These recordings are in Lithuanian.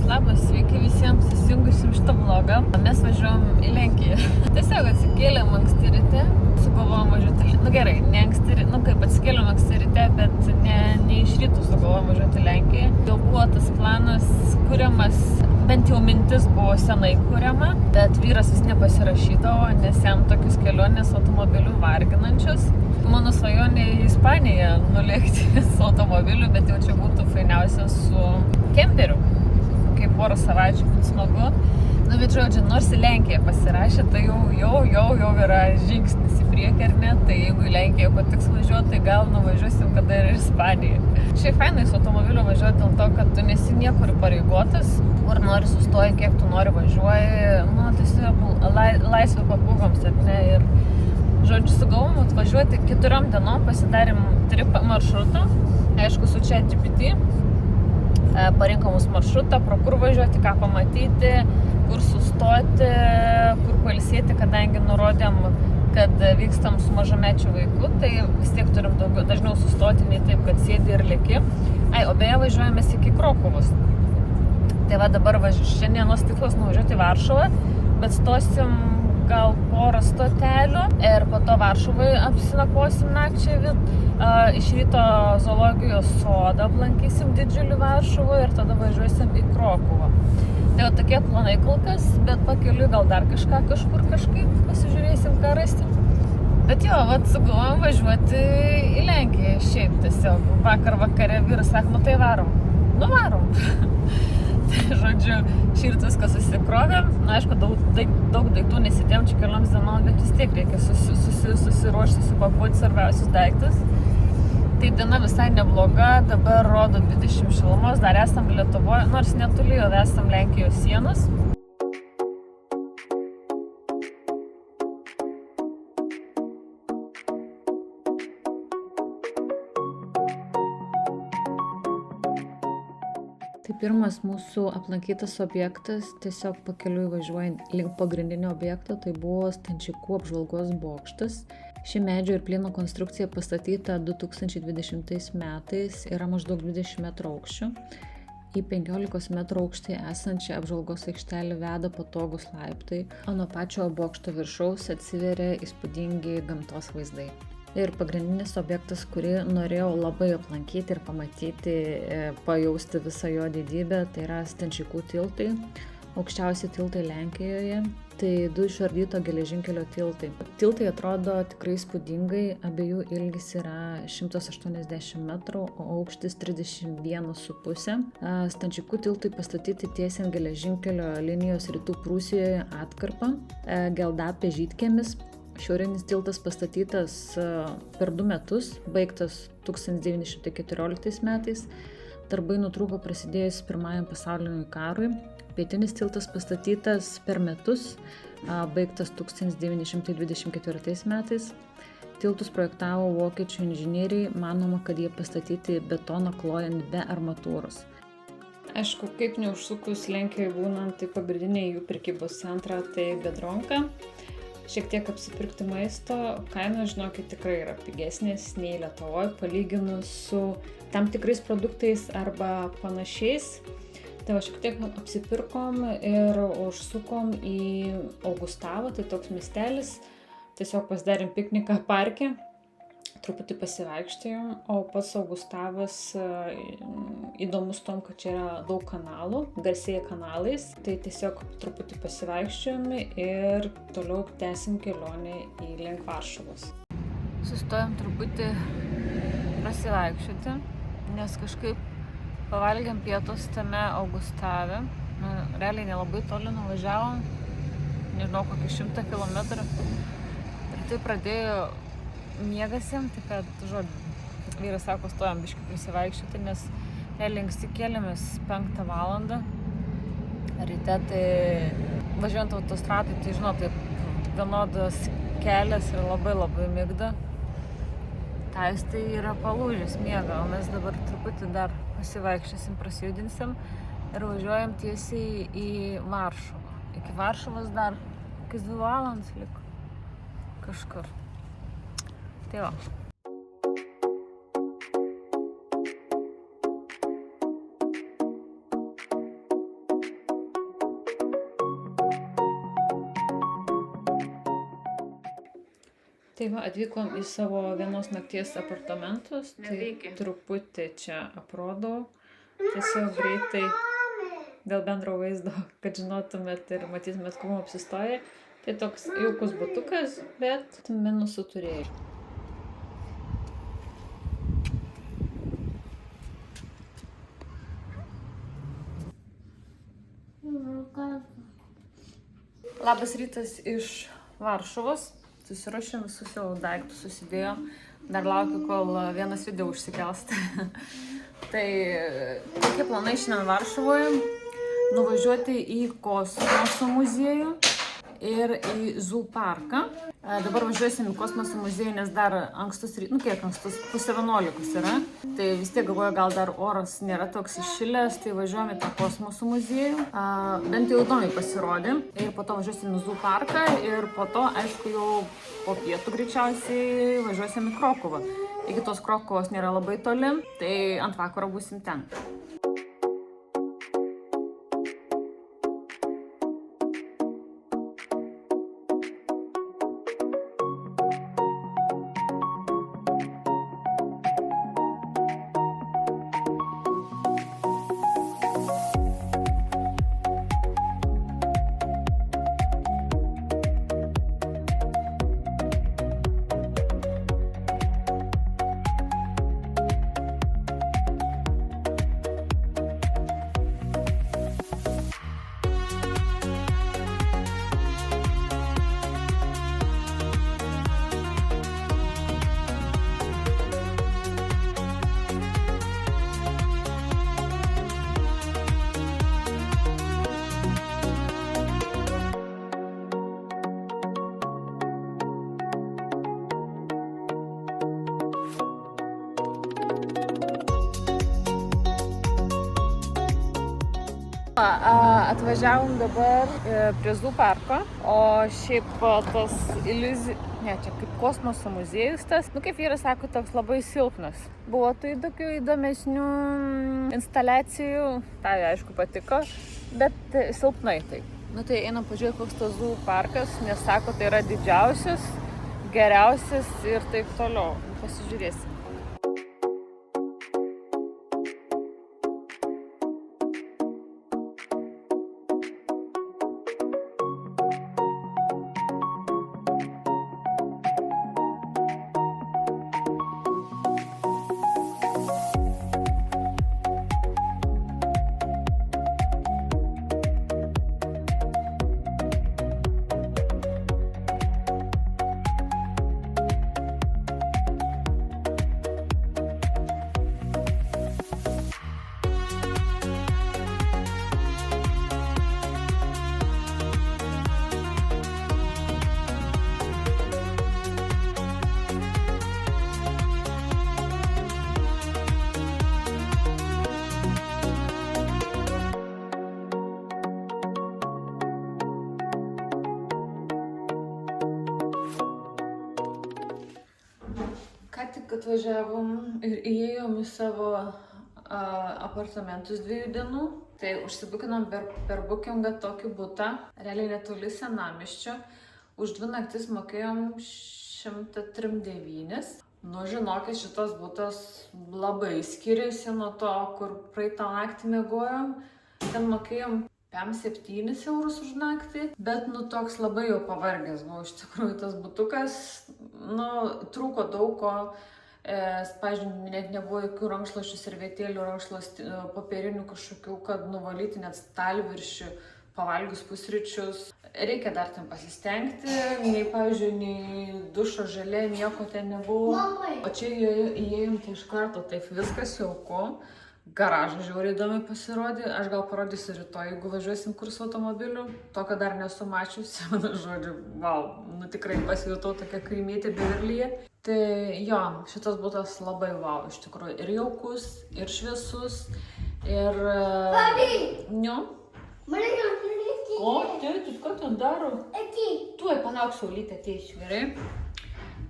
Labas, sveiki visiems įsijungusim šitą vlogą. Mes važiuojam į Lenkiją. Tiesiog atsikėlėm anksti ryte, sugalvojom važiuoti. Gerai, ne anksti ryte, atsikėlėm anksti ryte, bet ne iš rytų sugalvojom važiuoti į Lenkiją. Jau buvo tas planas kuriamas, bent jau mintis buvo senai kuriama, bet vyras vis nepasirašydavo, nes jam tokius kelionės automobilių varginančios. Mano svajonė į Ispaniją nulėkti su automobiliu, bet jau čia būtų fainiausia su kemperiu. Kaip porą savaičių būtų smagu. Bet žodžiu, nors į Lenkiją pasirašė, tai jau yra žingsnis į priekį, ar ne? Tai jeigu į Lenkiją patiks važiuoti, tai gal nuvažiuosim kada ir Ispaniją. Šiaip fainai su automobiliu važiuoti dėl to, kad tu nesi niekur pareigotas, kur nori sustoji, kiek tu nori važiuoji, tiesiog laisvė papūgoms, ar ne? Ir žodžiu, sugalvom atvažiuoti 4 dienom, pasidarėm tripą maršrutą, aišku, su ChatGPT. Parinko mūsų maršrutą, pro kur važiuoti, ką pamatyti, kur sustoti, kur pailsėti, kadangi nurodėm, kad vykstam su mažamečiu vaiku, tai vis tiek turim dažniau sustoti, nei taip, kad sėdi ir leki. O beje, važiuojamės iki Krokuvos. Tai va dabar šiandienos tikslas nuvažiuoti į Varšuvą, bet stosim gal porą stotelių ir po to Varšuvai apsinakosim nakčiai. Iš ryto zoologijos sodą aplankysim didžiulį Varšuvą ir tada važiuosim į Krokuvą. Tai tokie planai kol kas, bet pakeliui gal dar kažkaip pasižiūrėsim, ką rasim. Bet sugalvojom važiuoti į Lenkiją šiaip tiesiog. Vakare vyras sako, tai varom. Varom. Tai žodžiu, šįryt viską susikrovėm. Aišku, daug daiktų nesidėjom čia kelioms dienom, bet vis tiek reikia susiruošti, susipakuoti svarbiausius daiktus. Tai diena visai nebloga, dabar rodo 20 šilumos, dar esam Lietuvoje, nors netoli jau esam Lenkijos sienos. Tai pirmas mūsų aplankytas objektas, tiesiog pakeliui važiuojant link pagrindinio objekto, tai buvo Stančikų apžvalgos bokštas. Ši medžio ir plieno konstrukcija pastatyta 2020 metais, yra maždaug 20 metrų aukščio. Į 15 metrų aukštį esančią apžvalgos aikštelę veda patogūs laiptai, o nuo pačio bokšto viršaus atsiveria įspūdingi gamtos vaizdai. Ir pagrindinis objektas, kurį norėjau labai aplankyti ir pamatyti, pajausti visą jo didybę, tai yra Stančikų tiltai, aukščiausi tiltai Lenkijoje, tai 2 išardyto geležinkelio tiltai. Tiltai atrodo tikrai įspūdingai, abiejų ilgis yra 180 metrų, o aukštis 31,5. Stančikų tiltai pastatyti tiesiant geležinkelio linijos rytų Prūsijoje atkarpą, Geldapė Žydkėmis. Šiaurinis tiltas pastatytas per 2 metus, baigtas 1914 metais. Darbai nutrūko prasidėjus Pirmajam pasauliniui karui. Pietinis tiltas pastatytas per metus, baigtas 1924 metais. Tiltus projektavo vokiečių inžinieriai, manoma, kad jie pastatyti betoną klojant be armatūros. Aišku, kaip neužsukus Lenkijoje būnant, tai pagrindiniai jų prekybos centrą, tai Biedronka. Šiek tiek apsipirkti maisto, kainos, žinokit, tikrai yra pigesnės nei Lietuvoje, palyginus su tam tikrais produktais arba panašiais. Tai šiek tiek apsipirkom ir užsukom į Augustavą, tai toks miestelis. Tiesiog pasidarėm pikniką parke, truputį pasivaikščiojom, o pats Augustavas įdomus tom, kad čia yra daug kanalų, garsėja kanalais, tai tiesiog truputį pasivaikščiojom ir toliau tęsim kelionę į link Varšuvos. Sustojom truputį prasivaikščioti, nes kažkaip pavalgėm pietus tame Augustave, realiai nelabai toli nuvažiavom, nežinau, kokį 100 kilometrų, ir tai pradėjo miegasim, tai kad, žodžiu, vyras sako, stojam biškį prisivaikščioti, nes realiai anksti kėlėmės 5 valandą ryte, tai važiuojant autostradai, tai žinot, taip vienodas kelias ir labai migda. Tai yra palūžęs miega, o mes dabar truputį dar pasivaikščiosim, prasijudinsim ir važiuojam tiesiai į Varšuvą. Iki Varšuvos dar kokias 2 valandas liko kažkur. Tai va. Tai va, atvykom į savo vienos nakties apartamentus, tai truputį čia aprodau, tiesiog greitai dėl bendro vaizdo, kad žinotumėt ir matytumėt, kuo apsistoja. Tai toks jaukus butukas, bet minusų turėjai. Labas rytas iš Varšuvos. Susiruošėm visus jau daiktus, susidėjom. Dar laukiu, kol vienas video užsikels. Tai tokie planai šiandien Varšuvoje. Nuvažiuoti į Kosmoso muziejų ir į Zoo parką. Dabar važiuosim į Kosmoso muziejų, nes dar ankstus rytas, kiek ankstus, 10:30 yra. Tai vis tiek galvoju, gal dar oras nėra toks iššilęs, tai važiuojam į tą Kosmoso muziejų. Bent jau įdomiai pasirodė. Ir po to važiuosim į Zoo parką ir po to, aišku, jau po pietų greičiausiai važiuosim į Krokuvą. Iki tos Krokuvos nėra labai toli, tai ant vakaro būsim ten. Atvažiavom dabar prie Zoo parko, o šiaip tas čia kaip Kosmoso muziejus tas, kaip vyras sako, toks labai silpnas. Buvo tai tokių įdomesnių instaliacijų, tai aišku patiko, bet silpnai tai. Tai einam pažiūrėti, koks tas Zoo parkas, nes sako, tai yra didžiausias, geriausias ir taip toliau. Pasižiūrėsim. Tik atvažiavom ir įėjom į savo apartamentus 2 dienų. Tai užsibukinom per bookingą tokį butą, realiai netoli senamiesčio. Už 2 naktis mokėjom 139. Žinokit, šitas butas labai skiriasi nuo to, kur praeitą naktį miegojom. Ten mokėjom 7 eurus už naktį, bet toks labai jau pavargęs buvo iš tikrųjų tas butukas, trūko daug ko, pavyzdžiui, net nebuvo jokių rankšluosčių, servetėlių, popierinių kažkokių, kad nuvalyti net stalviršių, pavalgius pusryčius. Reikia dar ten pasistengti, pavyzdžiui, nei dušo želė, nieko ten nebuvo. O čia įėjom tai iš karto, taip viskas jauku. Garažas žiauriai įdomiai pasirodė, aš gal parodysiu rytoj, jeigu važiuosim kur su automobiliu, tokio dar nesu mačiusi, žodžiu, tikrai pasijutau tokia kaimytė Beverlyje. Tai jo, šitas butas labai iš tikrųjų, ir jaukus, ir šviesus, ir... Ko, tėtis, ką ten daro? Tuoj palauk, Saulytė, ateisiu, gerai?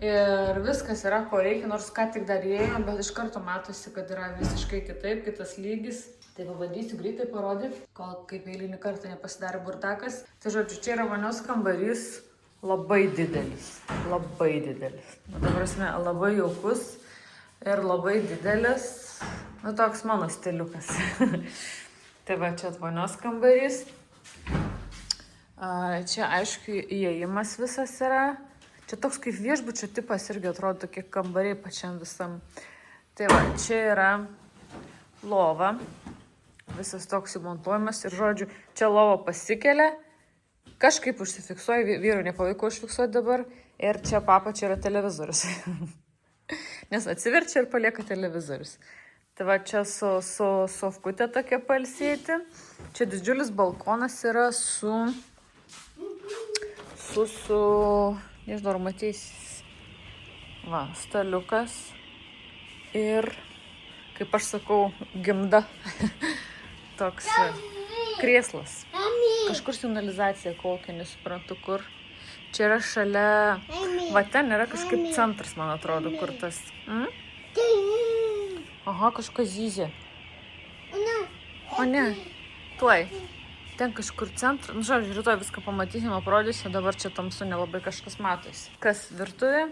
Ir viskas yra, ko reikia, nors ką tik dar įėjom, bet iš karto matosi, kad yra visiškai kitaip, kitas lygis. Tai pabandysiu greitai parodyti, kol kaip eilinį kartą nepasidarė burtakas. Tai žodžiu, čia yra vonios kambarys labai didelis. Labai didelis. Ta prasme, labai jaukus ir labai didelis. Nu, toks mano stiliukas. Tai va, čia vonios kambarys. Čia, aišku, įėjimas visas yra. Čia toks kaip viešbučio tipas irgi atrodo tokie kambariai pačiam visam. Tai va, čia yra lova. Visas toks įmontuojamas ir, žodžiu, čia lova pasikelia. Kažkaip užsifiksuoja, vyrui nepavyko užfiksuoti dabar. Ir čia papačia yra televizorius. Nes atsiverčia ir palieka televizorius. Tai va, čia su sofkutė tokia pailsėti. Čia didžiulis balkonas yra su nežinau, ar matysis, va, staliukas ir, kaip aš sakau, gimda toks krėslas. Kažkur signalizacija kokia, nesuprantu kur. Čia yra šalia, va ten yra kažkaip centras, man atrodo, kur tas. Aha, kažkas zyzė. O ne, tuoj. Ten kažkur centras. Nu, žodžiu, rytoj viską pamatysim, aprodysiu, dabar čia tamsu nelabai kažkas matosi. Kas virtuvė?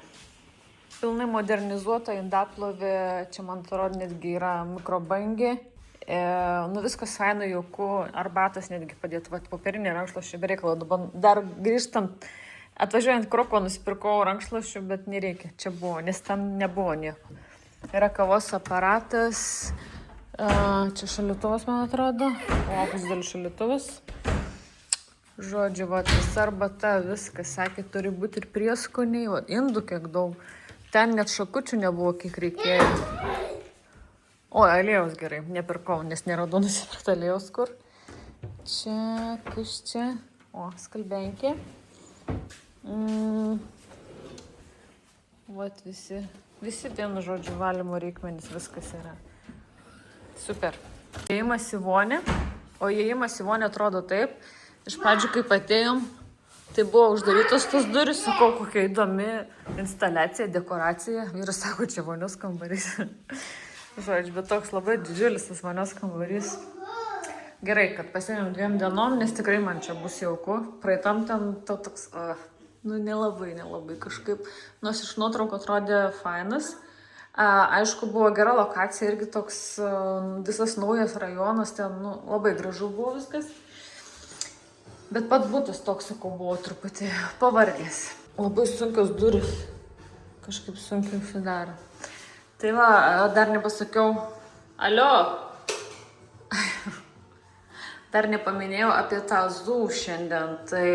Pilnai modernizuota indaplovė, čia man atrodo netgi yra mikrobangė. Nu, viskas faina, jauku, arbatas netgi padėtų, va, popierinį rankšluostį be reikalo. Dabar dar grįžtant, atvažiuojant Krokuvą nusipirkau rankšluosčių, bet nereikia, čia buvo, nes ten nebuvo nieko. Yra kavos aparatas, čia šalituvas, man atrodo, o didelis šalituvas. Žodžiu, va, visa arbata, viskas, sakė, turi būti ir prieskoniai, va, indų kiek daug. Ten net šakučių nebuvo, kiek reikėjo. O, aliejaus gerai, nepirkau, nes neradau nusipirkti aliejaus kur. Čia, kas čia? O, skalbenkė. Vat visi ten, žodžiu, valymo reikmenys, viskas yra. Super. Įėjimas į vonę, o įėjimas į vonę atrodo taip. Iš pradžių, kaip atėjom, tai buvo uždarytos tos durys, sakau, kokia įdomi instaliacija, dekoracija. Vyras sako, čia vonios kambarys. Žodžiu, bet toks labai didžiulis tas vonios kambarys. Gerai, kad pasiėmėm 2 dienom, nes tikrai man čia bus jauku. Praeitam ten toks, nu nelabai kažkaip, nors iš nuotraukų atrodė fainas. Aišku, buvo gera lokacija, irgi toks visas naujas rajonas, ten nu, labai gražu buvo viskas. Bet pats būtas toks, sakau, buvo truputį pavargęs. Labai sunkios durys, kažkaip sunkiai užsidaro. Tai va, dar nepasakiau, alio, dar nepaminėjau apie tą ZU šiandien, tai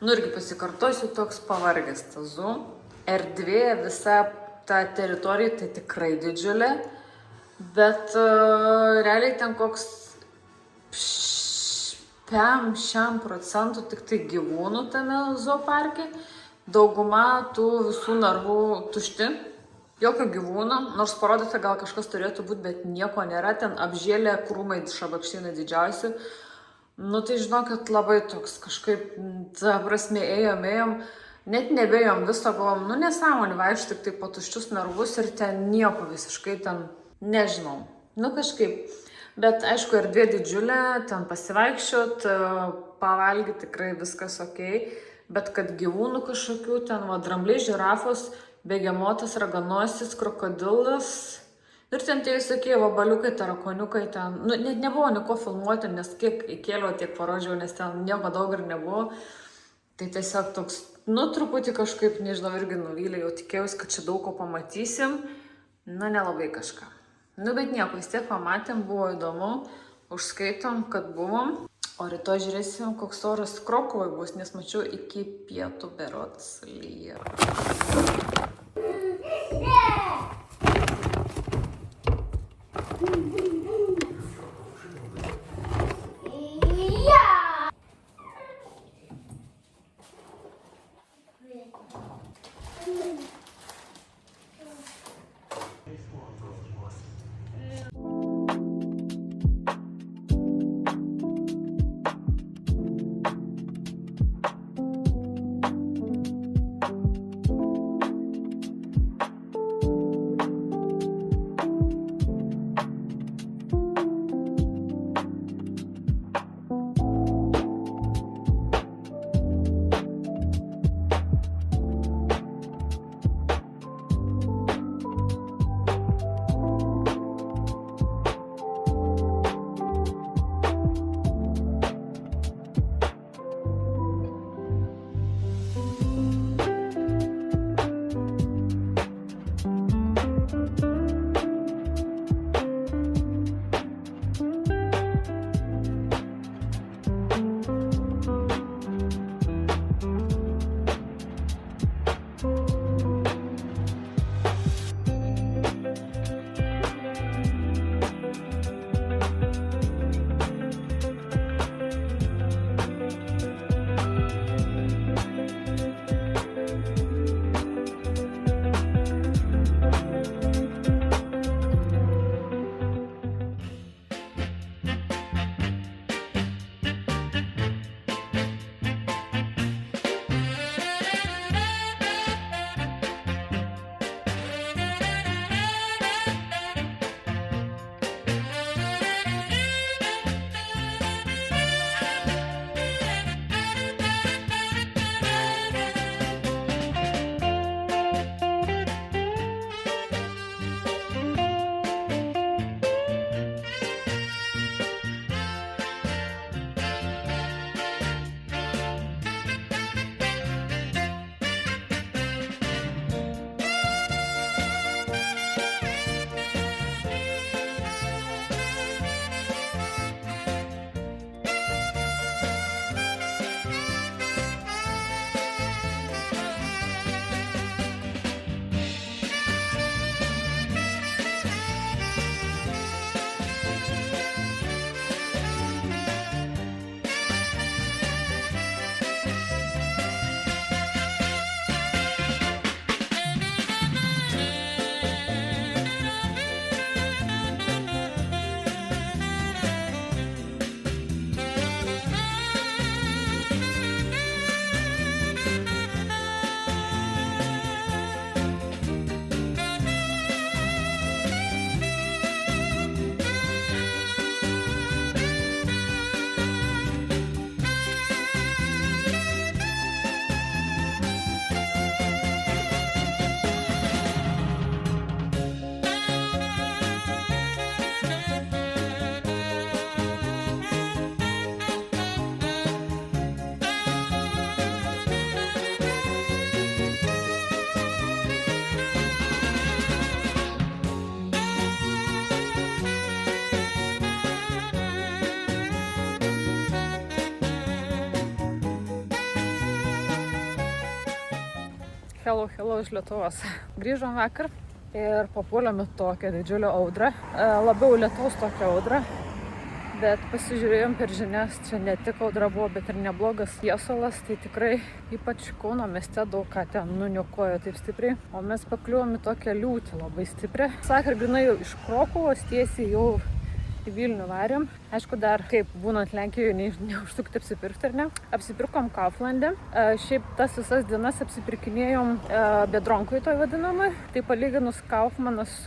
nu irgi pasikartosiu, toks pavargęs tas ZU. Erdvė, visa ta teritorija, tai tikrai didžiulė, bet realiai ten koks 5% tik tai gyvūnų tame zooparke. Dauguma tų visų narvų tušti, jokio gyvūno, nors parodyta gal kažkas turėtų būti, bet nieko nėra, ten apžėlė krūmai šabakštynai didžiausi. Nu tai žinokit, labai toks kažkaip, ta prasme, ėjom, net nebėjom viso, galvom, nu nesąmonė vaikščioti tik tai po tuščius narvus ir ten nieko visiškai, ten nežinau, nu kažkaip. Bet aišku, erdvė didžiulė, ten pasivaikščiot, pavalgyti tikrai viskas okei, bet kad gyvūnų kažkokių, ten va, drambliai, žirafos, begemotas, raganosis, krokodilas. Ir ten tie visokie vabaliukai, tarakoniukai, ten, nu, net nebuvo nieko filmuoti, nes kiek įkėliau, tiek parodžiau, nes ten nieko daug ir nebuvo. Tai tiesiog toks, nu, truputį kažkaip, nežinau, irgi nuvylė, jau tikėjausi, kad čia daug ko pamatysim. Na, nelabai kažką. Nu, bet nieko, vis tiek pamatėm, buvo įdomu, užskaitom, kad buvom. O rytoj žiūrėsim, koks oras Krokuvai bus, nes mačiau iki pietų berods lyja. Hello iš Lietuvos. Grįžom vakar ir papuolėme tokią didžiulę audrą. Labiau lietaus tokią audrą, bet pasižiūrėjom per žinias, čia ne tik audra buvo, bet ir neblogas viesulas, tai tikrai ypač Kauno mieste daug ką ten nuniokojo taip stipriai, o mes pakliuvom į tokią liūtį labai stiprią. Sakar, grinai jau iš Krokuvos tiesiai jau į Vilnių varėm. Aišku, dar kaip būnant Lenkijoje neužsukti apsipirkti, ar ne? Apsipirkom Kauflande. Šiaip tas visas dienas apsipirkinėjom Biedronkoj toj vadinamai. Tai palyginus Kauflandas,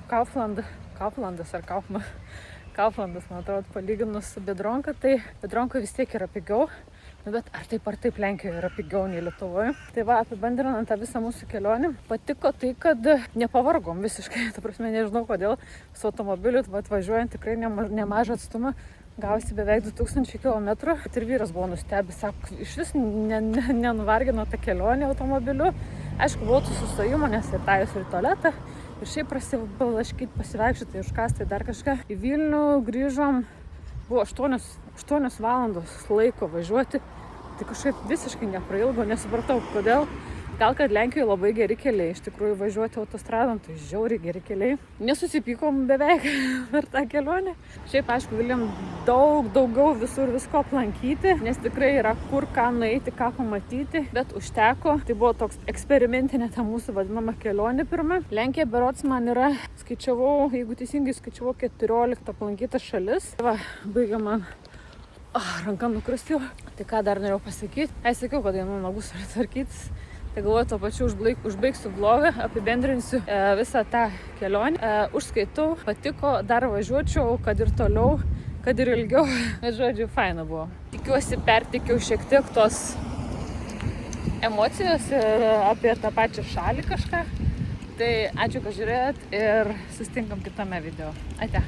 man atrodo, palyginus su Biedronka, tai Biedronka vis tiek yra pigiau. Nu, bet ar taip Lenkijoje yra pigiau nei Lietuvoje. Tai va, apibendrinant tą visą mūsų kelionę, patiko tai, kad nepavargom visiškai. Ta prasme, nežinau kodėl, su automobiliu važiuojant tikrai nemažą atstumą. Gausi beveik 2000 km. Ir vyras buvo nustebęs, sako, iš vis nenuvargino tą kelionę automobiliu. Aišku, buvo tų sustojimų, nes ir tajus ir tualetą. Ir šiaip prasibalaškyti, pasivaikščioti, užkasti dar kažką. Į Vilnių grįžom, buvo 8 valandos laiko važiuoti. Tai kažkaip visiškai neprailgo, nesupratau kodėl. Gal kad Lenkijoje labai geri keliai, iš tikrųjų važiuoti autostradom, tai žiauriai geri keliai. Nesusipykom beveik per tą kelionę. Šiaip, aišku, galim daugiau visur visko aplankyti, nes tikrai yra kur ką nueiti, ką pamatyti, bet užteko. Tai buvo toks eksperimentinė ta mūsų vadinama kelionė pirma. Lenkija berods man yra, skaičiavau, jeigu teisingai skaičiavau, 14 aplankyta šalis. Va, baigia man ranka nukrustiu. Tai ką dar norėjau pasakyti? Sakiau, kad einu nagus tvarkytis. Tai galvoju, to pačiu užbaigsiu vlogą, apibendrinsiu visą tą kelionę. Užskaitau, patiko, dar važiuočiau, kad ir toliau, kad ir ilgiau. Bet žodžiu, faina buvo. Tikiuosi, pertikiau šiek tiek tos emocijos ir apie tą pačią šalį kažką. Tai ačiū, kad žiūrėjot ir susitinkam kitame video. Ate.